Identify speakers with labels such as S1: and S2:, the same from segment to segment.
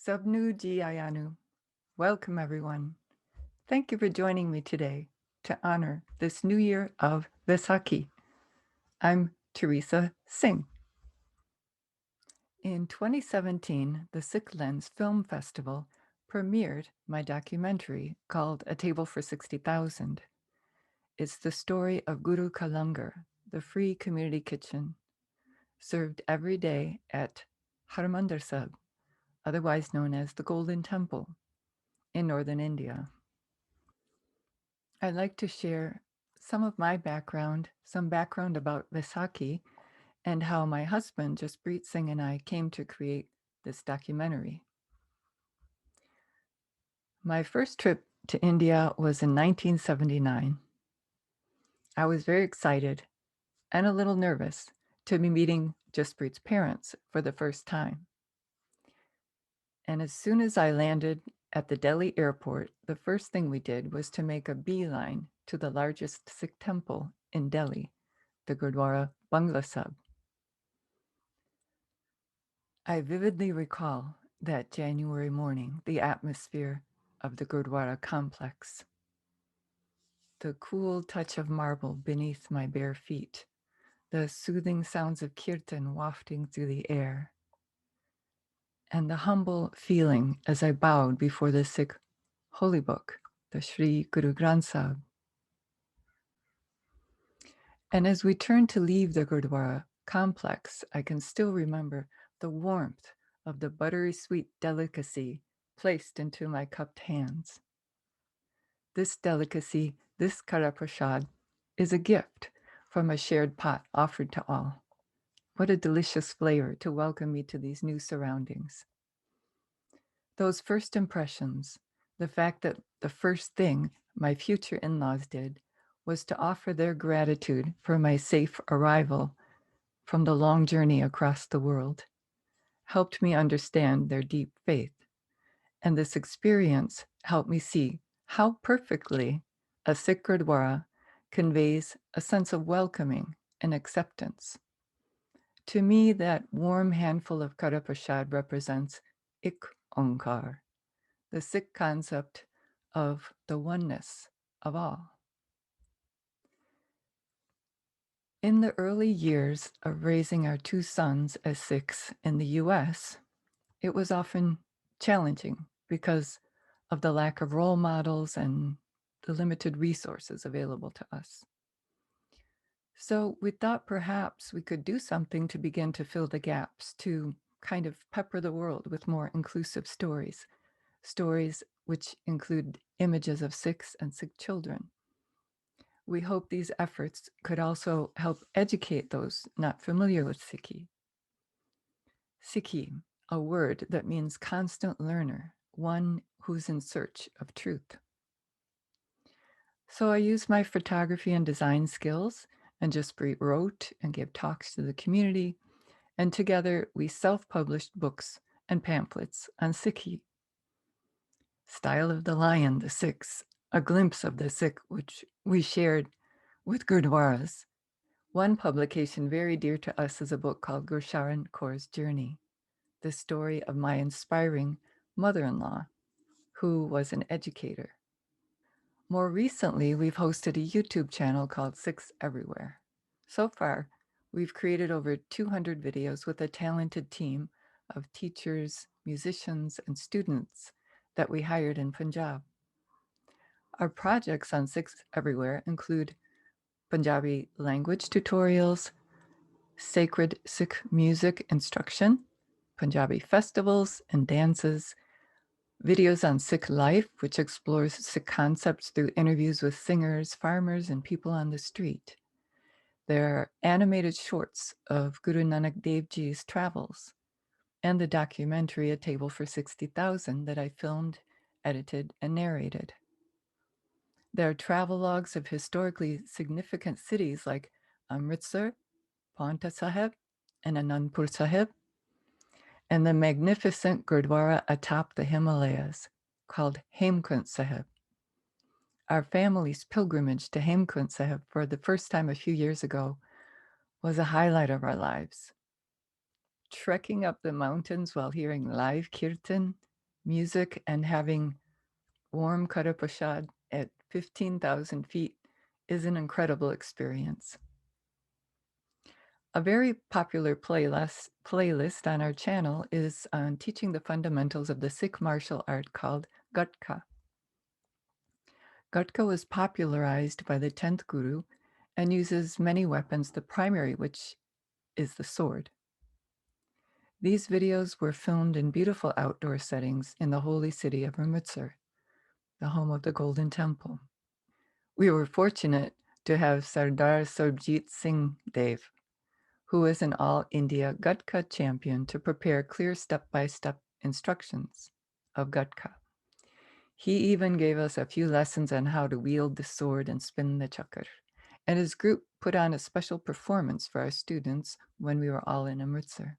S1: Sabnu Ji Ayanu. Welcome, everyone. Thank you for joining me today to honor this new year of Vaisakhi. I'm Teresa Singh. In 2017, the Sikhlens Film Festival premiered my documentary called A Table for 60,000. It's the story of Guru-ka-Langar, the free community kitchen, served every day at Harmandir Sahib, otherwise known as the Golden Temple, in northern India. I'd like to share some of my background, some background about Vaisakhi, and how my husband, Jasprit Singh, and I came to create this documentary. My first trip to India was in 1979. I was very excited and a little nervous to be meeting Jasprit's parents for the first time. And as soon as I landed at the Delhi airport, the first thing we did was to make a beeline to the largest Sikh temple in Delhi, the Gurdwara Bangla Sahib. I vividly recall that January morning, the atmosphere of the Gurdwara complex, the cool touch of marble beneath my bare feet, the soothing sounds of kirtan wafting through the air, and the humble feeling as I bowed before the Sikh holy book, the Sri Guru Granth Sahib. And as we turned to leave the Gurdwara complex, I can still remember the warmth of the buttery sweet delicacy placed into my cupped hands. This delicacy, this kara prasad, is a gift from a shared pot offered to all. What a delicious flavor to welcome me to these new surroundings. Those first impressions, the fact that the first thing my future in-laws did was to offer their gratitude for my safe arrival from the long journey across the world, helped me understand their deep faith. And this experience helped me see how perfectly a Sikh Gurdwara conveys a sense of welcoming and acceptance. To me, that warm handful of Kara Prasad represents Ik Onkar, the Sikh concept of the oneness of all. In the early years of raising our two sons as Sikhs in the US, it was often challenging because of the lack of role models and the limited resources available to us. So we thought perhaps we could do something to begin to fill the gaps, to kind of pepper the world with more inclusive stories, stories which include images of Sikhs and Sikh children. We hope these efforts could also help educate those not familiar with Sikhi. Sikhi, a word that means constant learner, one who's in search of truth. So I used my photography and design skills and Jasprit wrote and gave talks to the community, and together we self-published books and pamphlets on Sikhi. Style of the Lion, the Sikhs, a glimpse of the Sikh which we shared with Gurdwaras. One publication very dear to us is a book called Gurcharan Kaur's Journey, the story of my inspiring mother-in-law, who was an educator. More recently, we've hosted a YouTube channel called Sikhs Everywhere. So far, we've created over 200 videos with a talented team of teachers, musicians, and students that we hired in Punjab. Our projects on Sikhs Everywhere include Punjabi language tutorials, sacred Sikh music instruction, Punjabi festivals and dances, videos on Sikh life, which explores Sikh concepts through interviews with singers, farmers, and people on the street. There are animated shorts of Guru Nanak Dev Ji's travels, and the documentary A Table for 60,000 that I filmed, edited, and narrated. There are travelogues of historically significant cities like Amritsar, Paonta Sahib, and Anandpur Sahib, and the magnificent Gurdwara atop the Himalayas called Hemkund Sahib. Our family's pilgrimage to Hemkund Sahib for the first time a few years ago was a highlight of our lives. Trekking up the mountains while hearing live kirtan Music and having warm Kara Prasad at 15,000 feet is an incredible experience. A very popular playlist on our channel is on teaching the fundamentals of the Sikh martial art called Gutka. Gutka was popularized by the 10th Guru and uses many weapons, the primary which is the sword. These videos were filmed in beautiful outdoor settings in the holy city of Amritsar, the home of the Golden Temple. We were fortunate to have Sardar Jasprit Singh Dev, who is an all-India Gutka champion, to prepare clear step-by-step instructions of Gutka. He even gave us a few lessons on how to wield the sword and spin the chakra, and his group put on a special performance for our students when we were all in Amritsar.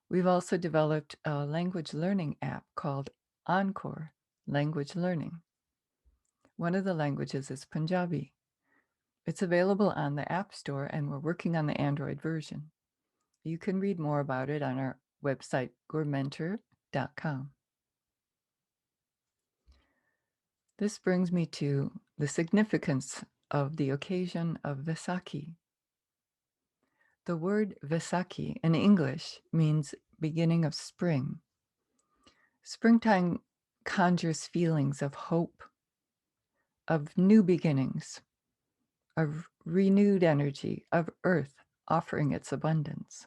S1: We've also developed a language learning app called Encore Language Learning. One of the languages is Punjabi. It's available on the App Store, and we're working on the Android version. You can read more about it on our website, gourmentor.com. This brings me to the significance of the occasion of Vaisakhi. The word Vaisakhi in English means beginning of spring. Springtime conjures feelings of hope, of new beginnings, of renewed energy, of earth offering its abundance.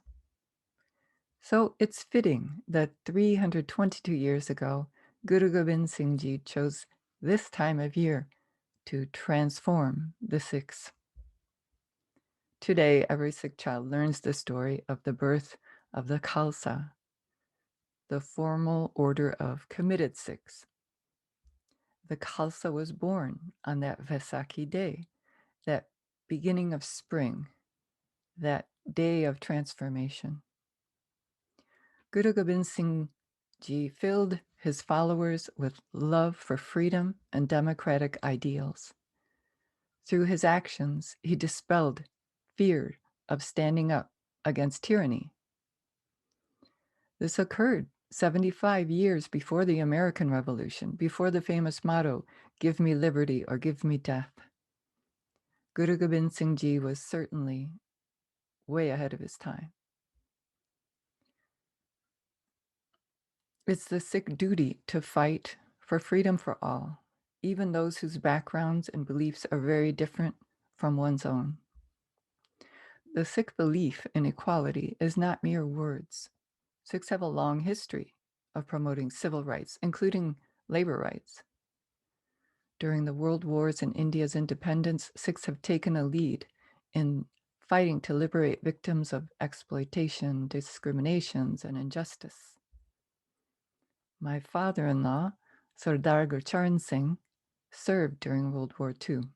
S1: So it's fitting that 322 years ago, Guru Gobind Singh Ji chose this time of year to transform the Sikhs. Today, every Sikh child learns the story of the birth of the Khalsa, the formal order of committed Sikhs. The Khalsa was born on that Vaisakhi day, that beginning of spring, that day of transformation. Guru Gobind Singh Ji filled his followers with love for freedom and democratic ideals. Through his actions, he dispelled fear of standing up against tyranny. This occurred 75 years before the American Revolution, before the famous motto, "Give me liberty or give me death." Guru Gobind Singh Ji was certainly way ahead of his time. It's the Sikh duty to fight for freedom for all, even those whose backgrounds and beliefs are very different from one's own. The Sikh belief in equality is not mere words. Sikhs have a long history of promoting civil rights, including labor rights. During the world wars and India's independence, Sikhs have taken a lead in fighting to liberate victims of exploitation, discriminations, and injustice. My father-in-law, Sardar Gurcharan Singh, served during World War II.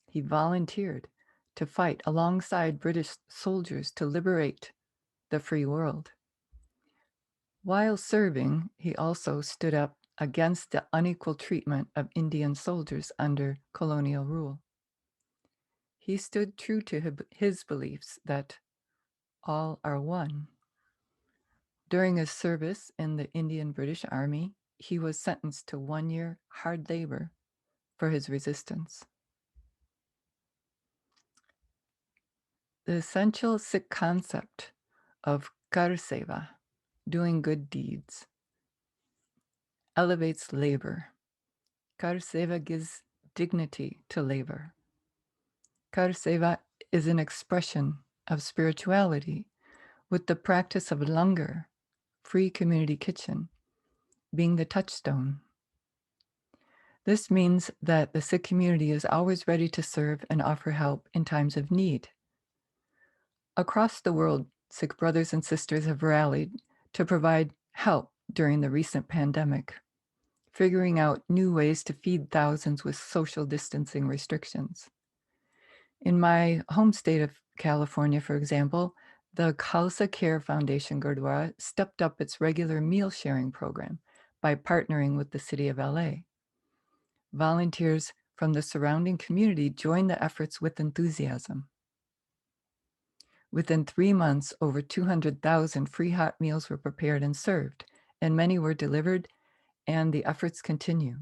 S1: He volunteered to fight alongside British soldiers to liberate the free world. While serving, he also stood up against the unequal treatment of Indian soldiers under colonial rule. He stood true to his beliefs that all are one. During his service in the Indian British Army, he was sentenced to 1 year hard labor for his resistance. The essential Sikh concept of kar seva, doing good deeds, elevates labor. Kar seva gives dignity to labor. Kar seva is an expression of spirituality, with the practice of langar, free community kitchen, being the touchstone. This means that the Sikh community is always ready to serve and offer help in times of need. Across the world, Sikh brothers and sisters have rallied to provide help during the recent pandemic, figuring out new ways to feed thousands with social distancing restrictions. In my home state of California, for example, the Khalsa Care Foundation Gurdwara stepped up its regular meal sharing program by partnering with the city of LA. Volunteers from the surrounding community joined the efforts with enthusiasm. Within 3 months, over 200,000 free hot meals were prepared and served, and many were delivered, and the efforts continue.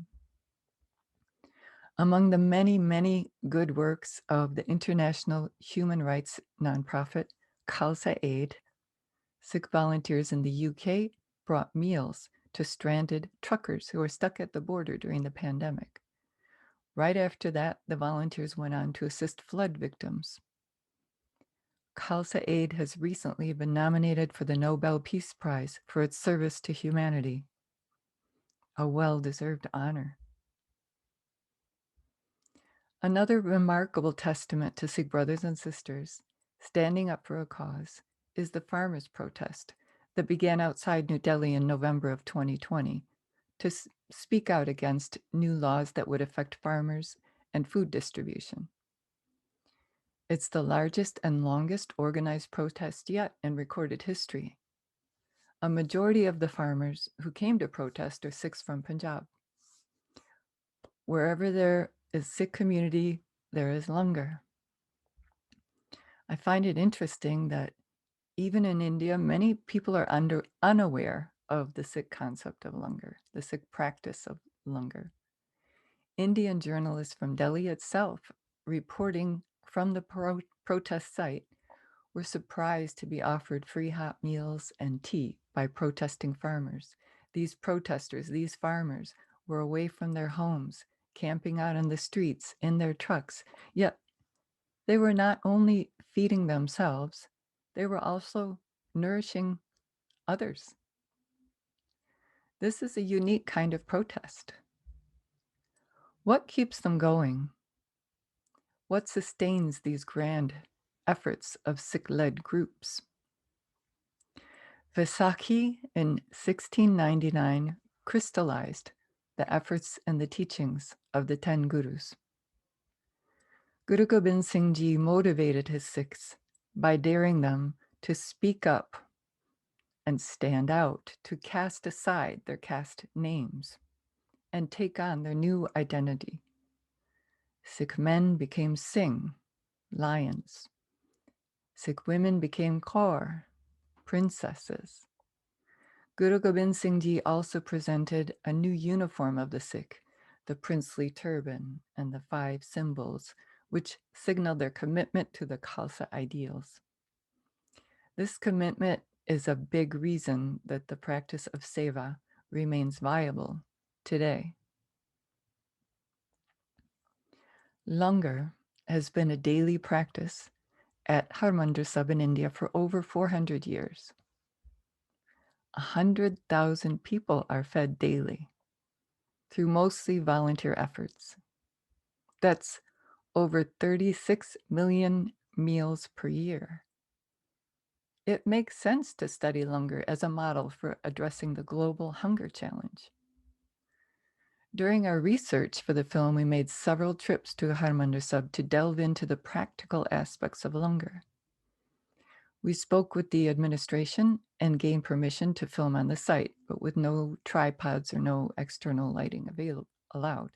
S1: Among the many, many good works of the international human rights nonprofit Khalsa Aid, Sikh volunteers in the UK brought meals to stranded truckers who were stuck at the border during the pandemic. Right after that, the volunteers went on to assist flood victims. Khalsa Aid has recently been nominated for the Nobel Peace Prize for its service to humanity. A well-deserved honor. Another remarkable testament to Sikh brothers and sisters standing up for a cause is the farmers' protest that began outside New Delhi in November of 2020 to speak out against new laws that would affect farmers and food distribution. It's the largest and longest organized protest yet in recorded history. A majority of the farmers who came to protest are Sikhs from Punjab. Wherever there is Sikh community, there is langar. I find it interesting that even in India, many people are unaware of the Sikh concept of langar, the Sikh practice of langar. Indian journalists from Delhi itself, reporting from the protest site, were surprised to be offered free hot meals and tea by protesting farmers. These protesters, these farmers, were away from their homes, camping out on the streets in their trucks, yet they were not only feeding themselves, they were also nourishing others. This is a unique kind of protest. What keeps them going? What sustains these grand efforts of Sikh-led groups? Vaisakhi in 1699 crystallized the efforts and the teachings of the 10 Gurus. Guru Gobind Singh Ji motivated his Sikhs by daring them to speak up and stand out, to cast aside their caste names and take on their new identity. Sikh men became Singh, lions. Sikh women became Kaur, princesses. Guru Gobind Singh Ji also presented a new uniform of the Sikh, the princely turban and the 5 symbols, which signal their commitment to the Khalsa ideals. This commitment is a big reason that the practice of seva remains viable today. Langar has been a daily practice at Harmandir Sahib in India for over 400 years. 100,000 people are fed daily through mostly volunteer efforts. That's over 36 million meals per year. It makes sense to study langar as a model for addressing the global hunger challenge. During our research for the film, we made several trips to Harmandir Sahib to delve into the practical aspects of langar. We spoke with the administration and gained permission to film on the site, but with no tripods or no external lighting allowed.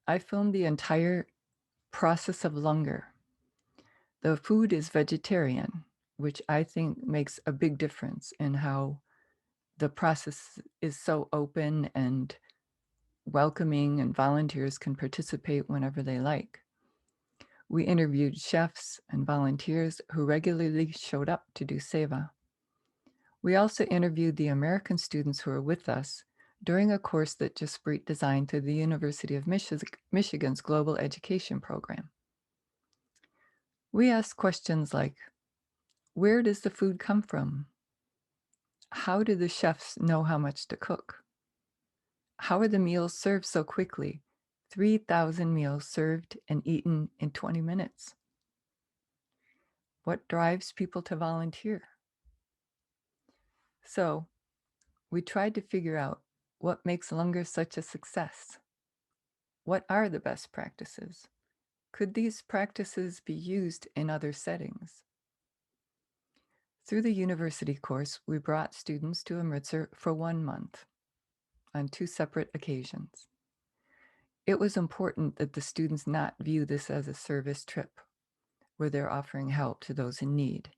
S1: I filmed the entire process of langar. The food is vegetarian, which I think makes a big difference in how the process is so open and welcoming, and volunteers can participate whenever they like. We interviewed chefs and volunteers who regularly showed up to do seva. We also interviewed the American students who were with us during a course that Jasprit designed through the University of Michigan's Global Education Program. We asked questions like, where does the food come from? How do the chefs know how much to cook? How are the meals served so quickly? 3,000 meals served and eaten in 20 minutes. What drives people to volunteer? So we tried to figure out what makes langar such a success. What are the best practices? Could these practices be used in other settings? Through the university course, we brought students to Amritsar for 1 month on 2 separate occasions. It was important that the students not view this as a service trip where they're offering help to those in need.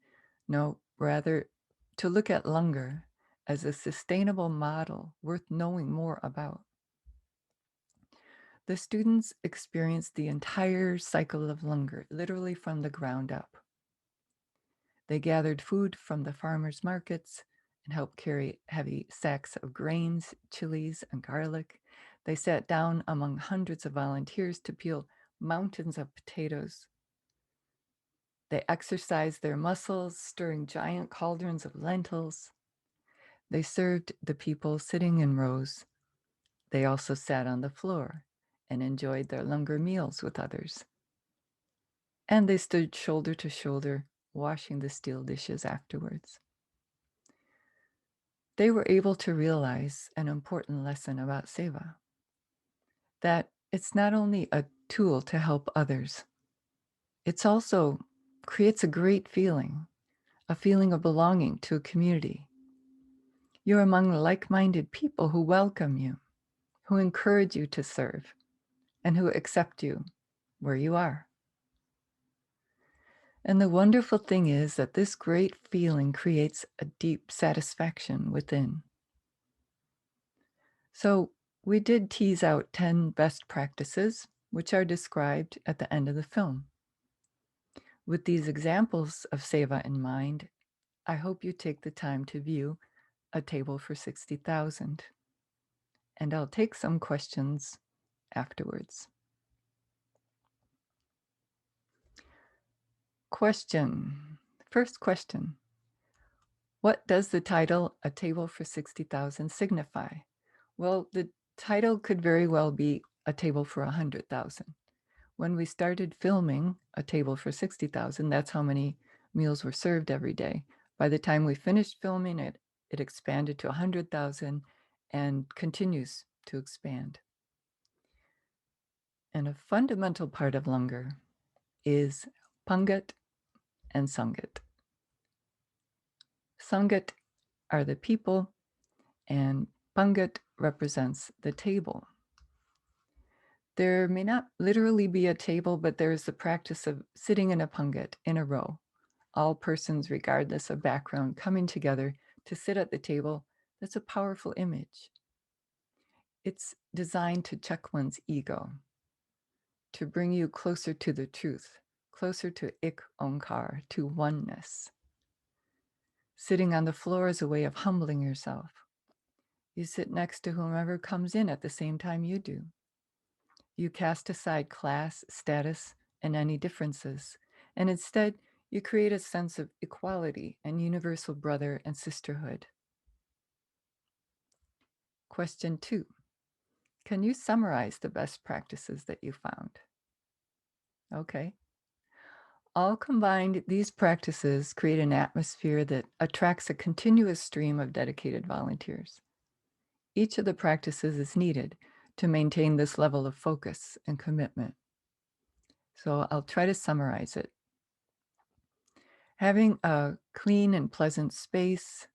S1: No, rather to look at langar as a sustainable model worth knowing more about. The students experienced the entire cycle of Langar, literally from the ground up. They gathered food from the farmers' markets and helped carry heavy sacks of grains, chilies, and garlic. They sat down among hundreds of volunteers to peel mountains of potatoes. They exercised their muscles, stirring giant cauldrons of lentils. They served the people sitting in rows. They also sat on the floor and enjoyed their Langar meals with others. And they stood shoulder to shoulder, washing the steel dishes afterwards. They were able to realize an important lesson about seva, that it's not only a tool to help others, it's also creates a great feeling, a feeling of belonging to a community. You're among like-minded people who welcome you, who encourage you to serve, and who accept you where you are. And the wonderful thing is that this great feeling creates a deep satisfaction within. So we did tease out 10 best practices, which are described at the end of the film. With these examples of seva in mind, I hope you take the time to view A Table for 60,000. And I'll take some questions afterwards. First question. What does the title A Table for 60,000 signify? Well, the title could very well be A Table for 100,000. When we started filming A Table for 60,000, that's how many meals were served every day. By the time we finished filming it, it expanded to 100,000 and continues to expand. And a fundamental part of Langar is Pangat and Sangat. Sangat are the people, and Pangat represents the table. There may not literally be a table, but there is the practice of sitting in a Pangat in a row, all persons regardless of background coming together to sit at the table. That's a powerful image. It's designed to check one's ego, to bring you closer to the truth, closer to Ik Onkar, to oneness. Sitting on the floor is a way of humbling yourself. You sit next to whomever comes in at the same time you do. You cast aside class, status, and any differences, and instead you create a sense of equality and universal brother and sisterhood. Question 2. Can you summarize the best practices that you found? Okay. All combined, these practices create an atmosphere that attracts a continuous stream of dedicated volunteers. Each of the practices is needed to maintain this level of focus and commitment. So I'll try to summarize it. Having a clean and pleasant space,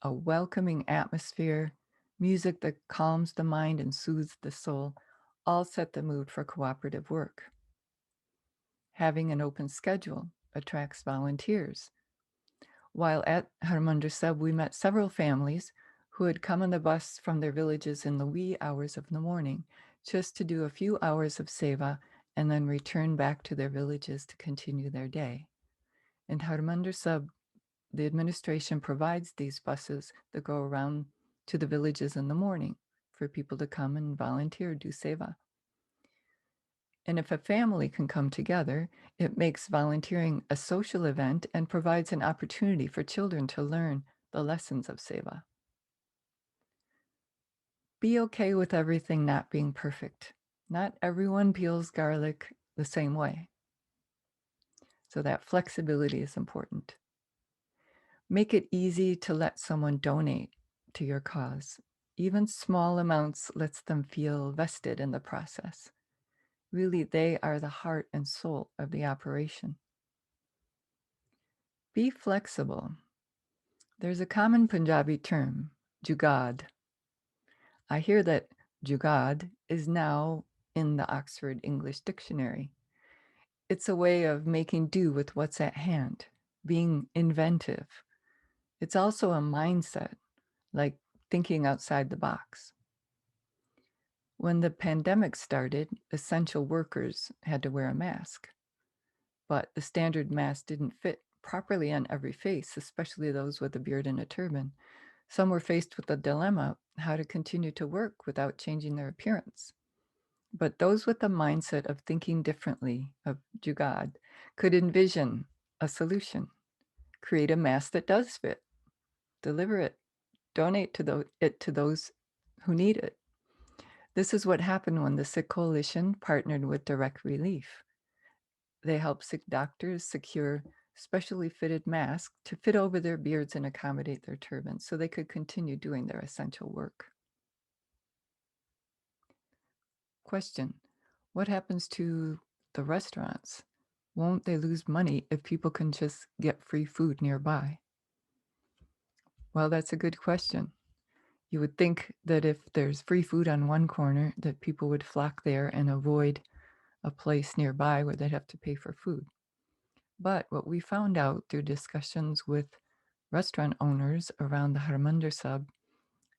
S1: a welcoming atmosphere, music that calms the mind and soothes the soul, all set the mood for cooperative work. Having an open schedule attracts volunteers. While at Harmandir Sahib, we met several families who had come on the bus from their villages in the wee hours of the morning just to do a few hours of seva and then return back to their villages to continue their day. In Harmandir Sahib, the administration provides these buses that go around to the villages in the morning for people to come and volunteer, do seva. And if a family can come together, it makes volunteering a social event and provides an opportunity for children to learn the lessons of seva. Be okay with everything not being perfect. Not everyone peels garlic the same way. So that flexibility is important. Make it easy to let someone donate to your cause. Even small amounts lets them feel vested in the process. Really, they are the heart and soul of the operation. Be flexible. There's a common Punjabi term, jugad. I hear that jugad is now in the Oxford English Dictionary. It's a way of making do with what's at hand, being inventive. It's also a mindset, like thinking outside the box. When the pandemic started, essential workers had to wear a mask, but the standard mask didn't fit properly on every face, especially those with a beard and a turban. Some were faced with the dilemma how to continue to work without changing their appearance. But those with the mindset of thinking differently, of Jugad, could envision a solution. Create a mask that does fit, deliver it, donate it to those who need it. This is what happened when the Sikh Coalition partnered with Direct Relief. They helped Sikh doctors secure specially fitted masks to fit over their beards and accommodate their turbans so they could continue doing their essential work. Question: what happens to the restaurants? Won't they lose money if people can just get free food nearby? Well, that's a good question. You would think that if there's free food on one corner, that people would flock there and avoid a place nearby where they'd have to pay for food. But what we found out through discussions with restaurant owners around the Harmandir Sahib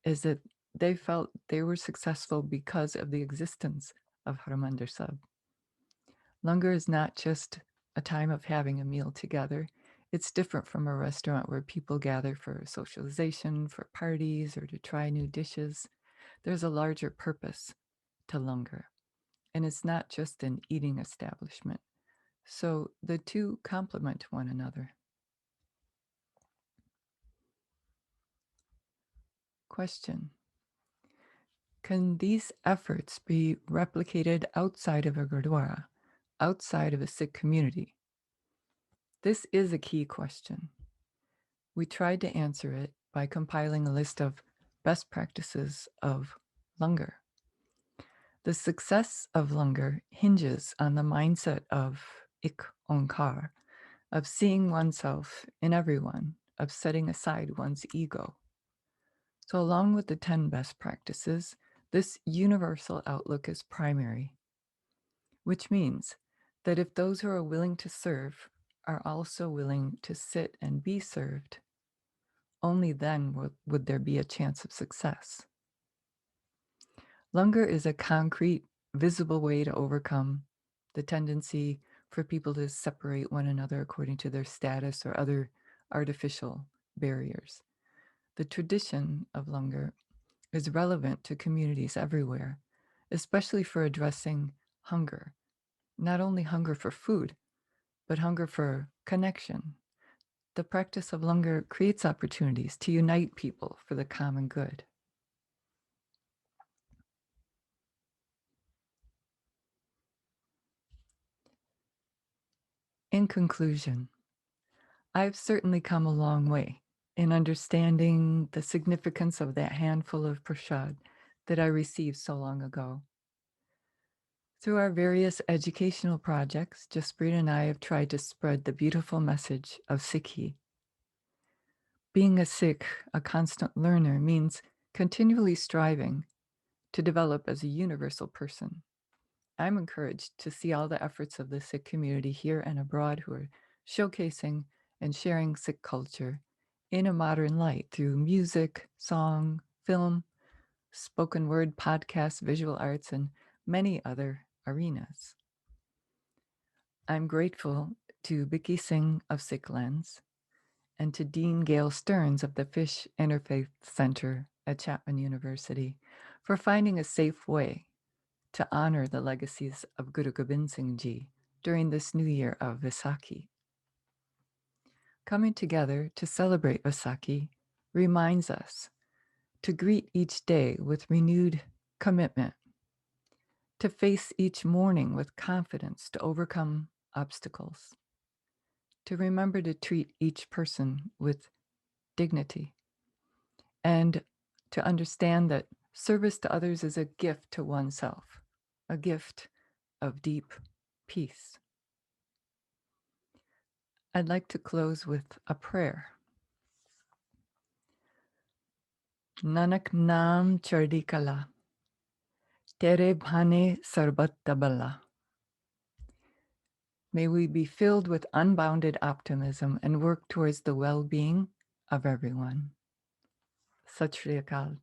S1: is that they felt they were successful because of the existence of Harmandir Sahib. Langar is not just a time of having a meal together. It's different from a restaurant where people gather for socialization, for parties, or to try new dishes. There's a larger purpose to Langar, and it's not just an eating establishment. So the two complement one another. Question: can these efforts be replicated outside of a Gurdwara, outside of a Sikh community? This is a key question. We tried to answer it by compiling a list of best practices of Langar. The success of Langar hinges on the mindset of Ik Onkar, of seeing oneself in everyone, of setting aside one's ego. So, along with the 10 best practices, this universal outlook is primary, which means that if those who are willing to serve are also willing to sit and be served, only then would there be a chance of success. Langar is a concrete, visible way to overcome the tendency for people to separate one another according to their status or other artificial barriers. The tradition of Langar is relevant to communities everywhere, especially for addressing hunger, not only hunger for food, but hunger for connection. The practice of Langar creates opportunities to unite people for the common good. In conclusion, I've certainly come a long way in understanding the significance of that handful of prasad that I received so long ago. Through our various educational projects, Jasprit and I have tried to spread the beautiful message of Sikhi. Being a Sikh, a constant learner, means continually striving to develop as a universal person. I'm encouraged to see all the efforts of the Sikh community here and abroad who are showcasing and sharing Sikh culture in a modern light through music, song, film, spoken word, podcasts, visual arts, and many other arenas. I'm grateful to Vicky Singh of Sikhlens and to Dean Gail Stearns of the Fish Interfaith Center at Chapman University for finding a safe way to honor the legacies of Guru Gobind Singh Ji during this new year of Vaisakhi. Coming together to celebrate Vaisakhi reminds us to greet each day with renewed commitment, to face each morning with confidence to overcome obstacles, to remember to treat each person with dignity, and to understand that service to others is a gift to oneself, a gift of deep peace. I'd like to close with a prayer. Nanak Naam Chardi Kala, Tere Bhane Sarbat Tabala. May we be filled with unbounded optimism and work towards the well-being of everyone. Sat Shri Akal.